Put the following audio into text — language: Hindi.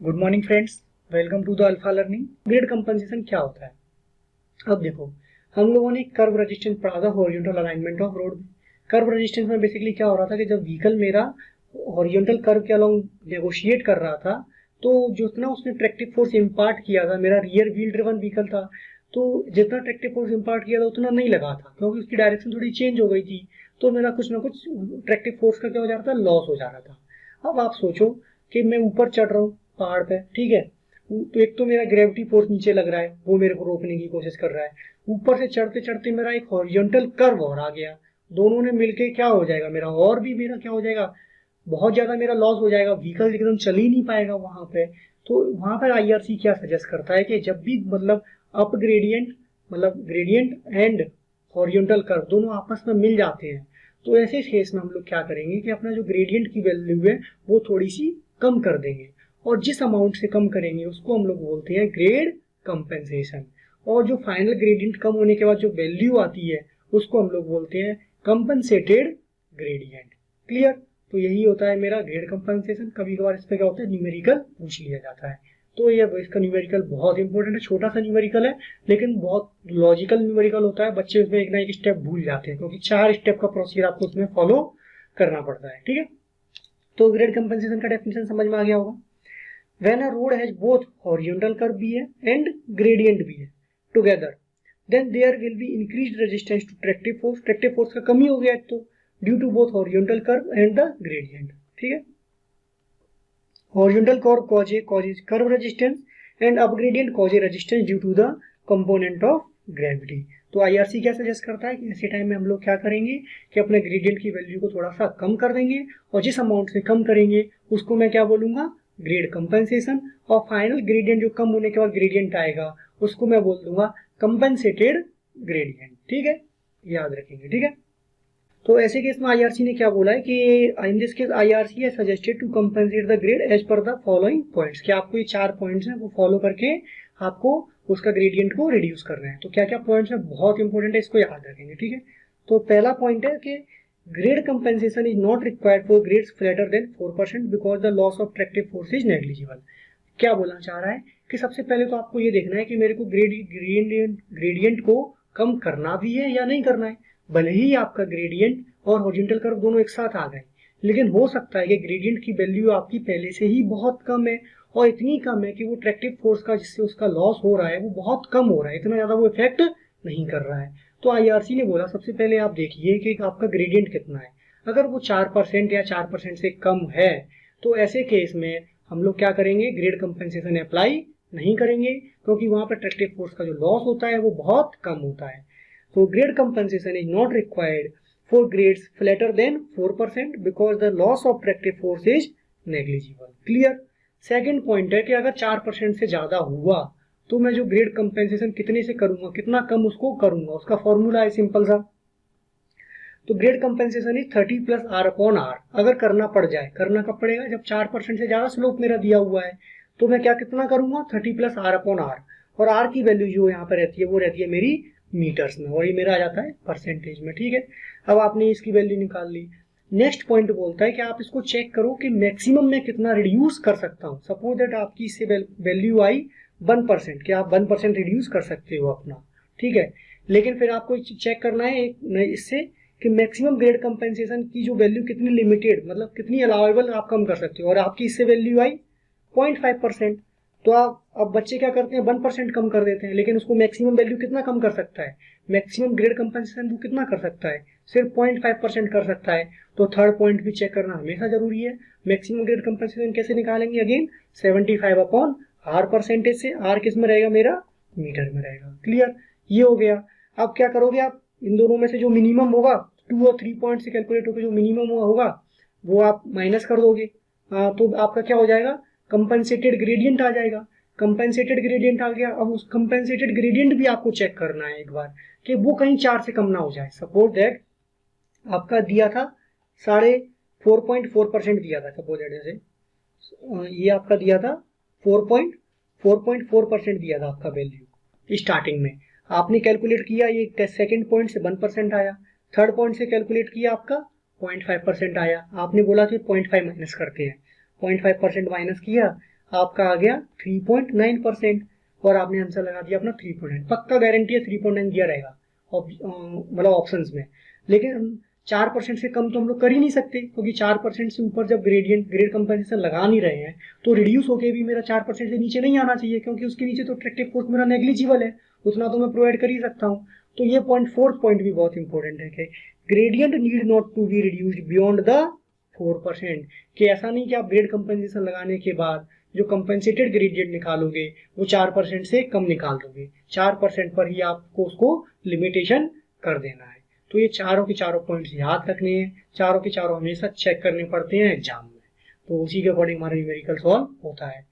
Good morning friends, welcome to the alpha learning. Grade compensation क्या होता है? अब देखो, हम लोगों ने कर्व रेजिस्टेंस पढ़ा था, horizontal alignment of road. Curve resistance में बेसिकली क्या हो रहा था कि जब व्हीकल मेरा हॉरिजॉन्टल कर्व के अलोंग नेगोशिएट कर रहा था, तो जितना उसने ट्रैक्टिव फोर्स इम्पार्ट किया था, मेरा रियर व्हील ड्रिवन व्हीकल था, तो जितना ट्रैक्टिव फोर्स इम्पार्ट किया था उतना नहीं लगा था, क्योंकि उसकी डायरेक्शन थोड़ी चेंज हो गई थी। तो मेरा कुछ ना कुछ ट्रैक्टिव फोर्स का क्या हो जा रहा था, लॉस हो जा रहा था। अब आप सोचो कि मैं ऊपर चढ़ रहा हूँ पहाड़ पे, ठीक है। तो एक तो मेरा ग्रेविटी फोर्स नीचे लग रहा है, वो मेरे को रोकने की कोशिश कर रहा है। ऊपर से चढ़ते चढ़ते मेरा एक हॉरिजॉन्टल कर्व और आ गया। दोनों ने मिलके क्या हो जाएगा, मेरा और भी मेरा क्या हो जाएगा, बहुत ज्यादा मेरा लॉस हो जाएगा, व्हीकल एकदम चल ही नहीं पाएगा वहां पे। तो वहां पर आईआरसी क्या सजेस्ट करता है कि जब भी मतलब अप ग्रेडियंट, मतलब ग्रेडियंट एंड हॉरिजॉन्टल कर्व दोनों आपस में मिल जाते हैं, तो ऐसे केस में हम लोग क्या करेंगे कि अपना जो ग्रेडियंट की वैल्यू है वो थोड़ी सी कम कर देंगे, और जिस अमाउंट से कम करेंगे उसको हम लोग बोलते हैं ग्रेड कंपेंसेशन। और जो फाइनल ग्रेडियंट कम होने के बाद जो वैल्यू आती है उसको हम लोग बोलते हैं कंपनसेटेड ग्रेडियंट। क्लियर? तो यही होता है मेरा ग्रेड कंपनसेशन। कभी कभार इस पे क्या होता है, न्यूमेरिकल पूछ लिया जाता है। तो ये इसका न्यूमेरिकल बहुत इंपॉर्टेंट है, छोटा सा न्यूमेरिकल है लेकिन बहुत लॉजिकल न्यूमेरिकल होता है। बच्चे उसमें एक ना एक स्टेप भूल जाते हैं, क्योंकि 4 स्टेप का प्रोसीजर आपको उसमें फॉलो करना पड़ता है, ठीक है। तो ग्रेड कंपनसेशन का डेफिनेशन समझ में आ गया होगा। When a road has both horizontal curve भी है and gradient भी है together, then there will be increased resistance to tractive force। Tractive force का कमी हो गया है तो due to both horizontal curve and the gradient, ठीक है। horizontal curve causes curve resistance and up gradient causes resistance due to the component of gravity। तो आईआरसी क्या सजेस्ट करता है कि ऐसे टाइम में हम लोग क्या करेंगे कि अपने ग्रेडियंट की वैल्यू को थोड़ा सा कम कर देंगे, और जिस अमाउंट से कम करेंगे उसको मैं क्या बोलूंगा, ग्रेड कंपनसेशन। और फाइनल ग्रेडियंट जो कम होने के बाद ग्रेडियंट आएगा उसको मैं बोल दूंगा कंपनसेटेड ग्रेडियंट, ठीक है। याद रखेंगे, ठीक है। तो ऐसे केस में आईआरसी ने क्या बोला है कि इन दिस केस आईआरसी है suggested to compensate the grade as per the following points, कि आपको ये 4 पॉइंट्स हैं वो फॉलो करके आपको उसका ग्रेडियंट को रिड्यूस करना है। तो क्या क्या पॉइंट्स हैं, बहुत इंपॉर्टेंट है, इसको याद रखेंगे, ठीक है। तो पहला पॉइंट है कि grade compensation is not required for grades flatter than 4% because the loss of tractive force is negligible. क्या बोलना चाह रहा है कि सबसे पहले तो आपको ये देखना है कि मेरे को ग्रेडियंट को कम करना भी है या नहीं करना है। भले ही आपका ग्रेडियंट और हॉरिजॉन्टल कर्व दोनों एक साथ आ गए, लेकिन हो सकता है कि ग्रेडियंट की वैल्यू आपकी पहले से ही बहुत कम है, और इतनी कम है कि वो ट्रैक्टिव फोर्स का जिससे उसका लॉस हो रहा है वो बहुत कम हो रहा है, इतना ज्यादा वो इफेक्ट नहीं कर रहा है। तो आईआरसी ने बोला सबसे पहले आप देखिए कि आपका ग्रेडियंट कितना है। अगर वो 4% या 4% से कम है तो ऐसे केस में हम लोग क्या करेंगे, ग्रेड कंपनसेशन अप्लाई नहीं करेंगे, क्योंकि वहां पर ट्रैक्टिव फोर्स का जो लॉस होता है वो बहुत कम होता है। तो grade compensation is not required for grades flatter than 4% because the loss of tractive force is negligible। Clear? Second point है कि अगर 4% से ज्यादा हुआ तो मैं जो ग्रेड कंपेंसेशन कितने से करूंगा, कितना कम उसको करूंगा, उसका फॉर्मूला है सिंपल सा। तो grade compensation is 30 plus R upon R. अगर करना पड़ जाए, करना कब पड़ेगा, जब 4% से ज्यादा स्लोप मेरा दिया हुआ है, तो मैं क्या कितना करूंगा, 30 प्लस आर अपॉन आर। और आर की वैल्यू जो यहाँ पर रहती है वो रहती है मेरी मीटर्स में, और ये मेरा आ जाता है परसेंटेज में, ठीक है। अब आपने इसकी वैल्यू निकाल ली। नेक्स्ट पॉइंट बोलता है कि आप इसको चेक करो कि मैक्सिमम में कितना रिड्यूस कर सकता हूँ। सपोज दैट आपकी इससे वैल्यू आई 1%, कि आप 1% रिड्यूस कर सकते हो अपना, ठीक है। लेकिन फिर आपको चेक करना है इससे कि मैक्सिमम ग्रेड कंपेंसेशन की जो वैल्यू कितनी लिमिटेड, मतलब कितनी अलाउेबल आप कम कर सकते हो, और आपकी इससे वैल्यू आई 0.5%। तो आप अब बच्चे क्या करते हैं, 1% कम कर देते हैं, लेकिन उसको मैक्सिमम वैल्यू कितना कम कर सकता है, मैक्सिमम ग्रेड कंपेंसेशन वो कितना कर सकता है, सिर्फ 0.5% कर सकता है। तो थर्ड पॉइंट भी चेक करना हमेशा जरूरी है। मैक्सिमम ग्रेड कंपेंसेशन कैसे निकालेंगे, अगेन 75 अपॉन आर परसेंटेज से। आर किस में रहेगा, मेरा मीटर में रहेगा। क्लियर? ये हो गया। अब क्या करोगे आप, इन दोनों में से जो मिनिमम होगा 2 और 3 पॉइंट से कैलकुलेट होकर जो मिनिमम होगा वो आप माइनस कर दोगे। तो आपका क्या हो जाएगा, कंपनसेटेड ग्रेडियंट आ जाएगा। कंपनसेटेड ग्रेडियंट आ गया। अब उस कंपनसेटेड ग्रेडियंट भी आपको चेक करना है एक बार कि वो कहीं 4 से कम ना हो जाए। सपोज दैट आपका दिया था 4.4% दिया था, सपोज दैट जैसे ये आपका दिया था 4.4% दिया था आपका वैल्यू स्टार्टिंग में। आपने कैलकुलेट किया, ये सेकंड पॉइंट से 1% आया, थर्ड पॉइंट से कैलकुलेट किया आपका 0.5% आया। आपने बोला कि 0.5 माइनस करते हैं, 0.5% माइनस किया, आपका आ गया 3.9% और आपने आंसर लगा दिया अपना 3.9। पक्का गारंटी है 3.9 दिया रहेगा मतलब ऑप्शंस में। लेकिन 4% से कम तो हम लोग कर ही नहीं सकते, क्योंकि 4% से ऊपर जब ग्रेड कंपनसेशन लगा नहीं रहे हैं तो रिड्यूस होके भी मेरा 4% से नीचे नहीं आना चाहिए, क्योंकि उसके नीचे तो अट्रैक्टिव फोर्स मेरा नेग्लिजिबल है, उतना तो मैं प्रोवाइड कर ही सकता हूँ। तो ये फोर्थ पॉइंट भी बहुत इंपॉर्टेंट है कि gradient need not to be reduced beyond the 4%। कि ऐसा नहीं कि आप ग्रेड कंपनसेशन लगाने के बाद जो कंपेंसेटेड ग्रेडियंट निकालोगे वो 4% से कम निकाल दोगे, 4% पर ही आपको उसको लिमिटेशन कर देना है। तो ये चारों के चारों पॉइंट्स याद रखने हैं, चारों के चारों हमेशा चेक करने पड़ते हैं एग्जाम में, तो उसी के अकॉर्डिंग हमारा न्यूमेरिकल सॉल्व होता है।